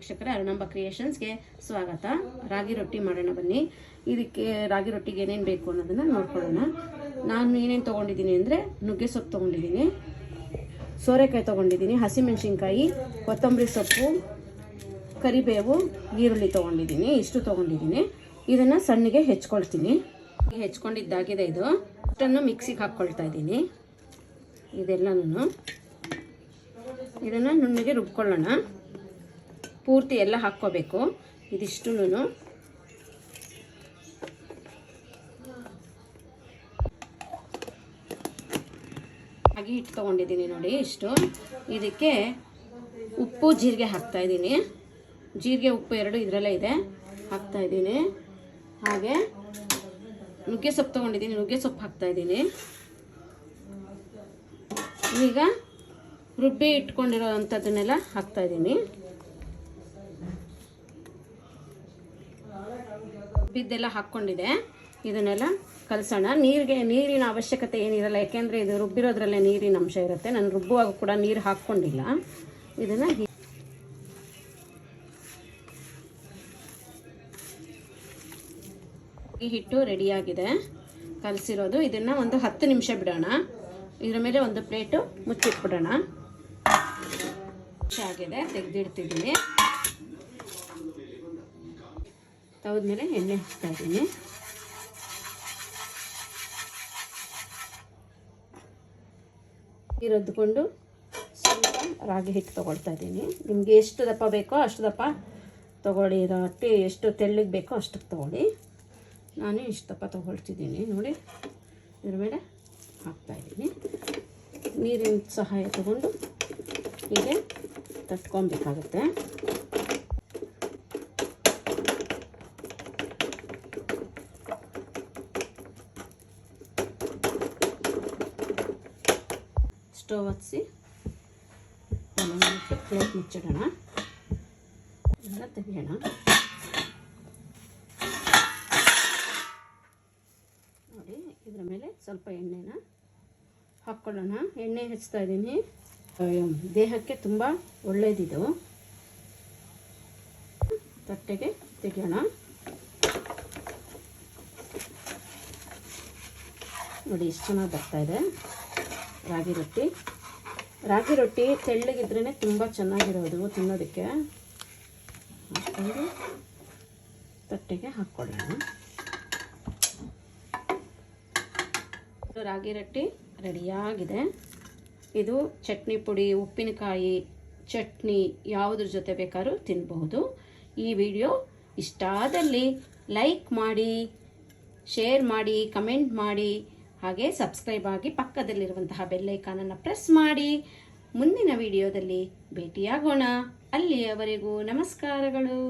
ವೀಕ್ಷಕರೇ, ಅರುಣಾಂಬ ಕ್ರಿಯೇಷನ್ಸ್ಗೆ ಸ್ವಾಗತ. ರಾಗಿ ರೊಟ್ಟಿ ಮಾಡೋಣ ಬನ್ನಿ. ಇದಕ್ಕೆ ರಾಗಿ ರೊಟ್ಟಿಗೆ ಏನೇನು ಬೇಕು ಅನ್ನೋದನ್ನು ನೋಡ್ಕೊಳ್ಳೋಣ. ನಾನು ಏನೇನು ತೊಗೊಂಡಿದ್ದೀನಿ ಅಂದರೆ ನುಗ್ಗೆ ಸೊಪ್ಪು ತೊಗೊಂಡಿದ್ದೀನಿ, ಸೋರೆಕಾಯಿ ತೊಗೊಂಡಿದ್ದೀನಿ, ಹಸಿಮೆಣಸಿನ್ಕಾಯಿ, ಕೊತ್ತಂಬರಿ ಸೊಪ್ಪು, ಕರಿಬೇವು, ಈರುಳ್ಳಿ ತೊಗೊಂಡಿದ್ದೀನಿ. ಇಷ್ಟು ತೊಗೊಂಡಿದ್ದೀನಿ. ಇದನ್ನು ಸಣ್ಣಗೆ ಹೆಚ್ಕೊಳ್ತೀನಿ. ಹೆಚ್ಕೊಂಡಿದ್ದಾಗಿದೆ. ಇದು ಇಷ್ಟನ್ನು ಮಿಕ್ಸಿಗೆ ಹಾಕ್ಕೊಳ್ತಾ ಇದ್ದೀನಿ. ಇದೆಲ್ಲನೂ ಇದನ್ನು ನುಣ್ಣಗೆ ರುಬ್ಕೊಳ್ಳೋಣ. ಪೂರ್ತಿ ಎಲ್ಲ ಹಾಕ್ಕೋಬೇಕು. ಇದಿಷ್ಟು ರಾಗಿ ಹಿಟ್ಟು ತೊಗೊಂಡಿದ್ದೀನಿ ನೋಡಿ. ಇಷ್ಟು ಇದಕ್ಕೆ ಉಪ್ಪು ಜೀರಿಗೆ ಹಾಕ್ತಾ ಇದ್ದೀನಿ. ಜೀರಿಗೆ ಉಪ್ಪು ಎರಡು ಇದರಲ್ಲೇ ಇದೆ, ಹಾಕ್ತಾ ಇದ್ದೀನಿ. ಹಾಗೆ ನುಗ್ಗೆ ಸೊಪ್ಪು ತೊಗೊಂಡಿದ್ದೀನಿ, ನುಗ್ಗೆ ಸೊಪ್ಪು ಹಾಕ್ತಾ ಇದ್ದೀನಿ. ಈಗ ರುಬ್ಬಿ ಇಟ್ಕೊಂಡಿರೋ ಅಂಥದ್ದನ್ನೆಲ್ಲ ಹಾಕ್ತಾ ಇದ್ದೀನಿ. ರುಬ್ಬಿದ್ದೆಲ್ಲ ಹಾಕ್ಕೊಂಡಿದೆ. ಇದನ್ನೆಲ್ಲ ಕಲಸೋಣ. ನೀರಿನ ಅವಶ್ಯಕತೆ ಏನಿರಲ್ಲ, ಯಾಕೆಂದರೆ ಇದು ರುಬ್ಬಿರೋದ್ರಲ್ಲೇ ನೀರಿನ ಅಂಶ ಇರುತ್ತೆ. ನಾನು ರುಬ್ಬುವಾಗ ಕೂಡ ನೀರು ಹಾಕ್ಕೊಂಡಿಲ್ಲ. ಇದನ್ನು ಈ ಹಿಟ್ಟು ರೆಡಿಯಾಗಿದೆ, ಕಲಸಿರೋದು. ಇದನ್ನು ಒಂದು 10 ನಿಮಿಷ ಬಿಡೋಣ. ಇದರ ಮೇಲೆ ಒಂದು ಪ್ಲೇಟು ಮುಚ್ಚಿಟ್ಬಿಡೋಣ. ಆಗಿದೆ, ತೆಗೆದಿಡ್ತಿದ್ದೀನಿ. ತವದ ಮೇಲೆ ಎಣ್ಣೆ ಹಚ್ತಾ ಇದ್ದೀನಿ. ರದ್ದುಕೊಂಡು ಸ್ವಲ್ಪ ರಾಗಿ ಹಿಟ್ಟು ತೊಗೊಳ್ತಾ ಇದ್ದೀನಿ. ನಿಮಗೆ ಎಷ್ಟು ದಪ್ಪ ಬೇಕೋ ಅಷ್ಟು ದಪ್ಪ ತೊಗೊಳ್ಳಿ. ರೊಟ್ಟಿ ಎಷ್ಟು ತೆಳ್ಳಗೆ ಬೇಕೋ ಅಷ್ಟಕ್ಕೆ ತೊಗೊಳ್ಳಿ. ನಾನು ಇಷ್ಟು ದಪ್ಪ ತೊಗೊಳ್ತಿದ್ದೀನಿ ನೋಡಿ. ಇದ್ರ ಮೇಲೆ ಹಾಕ್ತಾಯಿದ್ದೀನಿ. ನೀರಿನ ಸಹಾಯ ತಗೊಂಡು ಹೀಗೆ ತಟ್ಕೊಬೇಕಾಗುತ್ತೆ. ಸ್ಟವ್ ಹಚ್ಚಿ ಪ್ಲೇಟ್ ಮುಚ್ಚಿಡೋಣ. ಎಲ್ಲ ತೆಗಿಯೋಣ. ನೋಡಿ, ಇದರ ಮೇಲೆ ಸ್ವಲ್ಪ ಎಣ್ಣೆನ ಹಾಕ್ಕೊಳ್ಳೋಣ. ಎಣ್ಣೆ ಹಚ್ತಾ ಇದ್ದೀನಿ. ದೇಹಕ್ಕೆ ತುಂಬ ಒಳ್ಳೆಯದಿದು. ತಟ್ಟೆಗೆ ತೆಗೆಯೋಣ. ನೋಡಿ, ಎಷ್ಟು ಚೆನ್ನಾಗಿ ಬರ್ತಾಯಿದೆ ರಾಗಿ ರೊಟ್ಟಿ. ರಾಗಿ ರೊಟ್ಟಿ ತೆಳ್ಳಗಿದ್ರೇ ತುಂಬ ಚೆನ್ನಾಗಿರೋದು ತಿನ್ನೋದಕ್ಕೆ. ಹಾಕ್ಕೊಂಡು ತಟ್ಟೆಗೆ ಹಾಕ್ಕೊಳ್ಳೋಣ. ರಾಗಿ ರೊಟ್ಟಿ ರೆಡಿಯಾಗಿದೆ. ಇದು ಚಟ್ನಿ ಪುಡಿ, ಉಪ್ಪಿನಕಾಯಿ, ಚಟ್ನಿ ಯಾವುದ್ರ ಜೊತೆ ಬೇಕಾದ್ರೂ ತಿನ್ನಬಹುದು. ಈ ವಿಡಿಯೋ ಇಷ್ಟ ಆದಲ್ಲಿ ಲೈಕ್ ಮಾಡಿ, ಶೇರ್ ಮಾಡಿ, ಕಮೆಂಟ್ ಮಾಡಿ, ಹಾಗೆ ಸಬ್ಸ್ಕ್ರೈಬ್ ಆಗಿ ಪಕ್ಕದಲ್ಲಿರುವಂತಹ ಬೆಲ್ ಐಕಾನನ್ನು ಪ್ರೆಸ್ ಮಾಡಿ. ಮುಂದಿನ ವಿಡಿಯೋದಲ್ಲಿ ಭೇಟಿಯಾಗೋಣ. ಅಲ್ಲಿಯವರೆಗೂ ನಮಸ್ಕಾರಗಳು.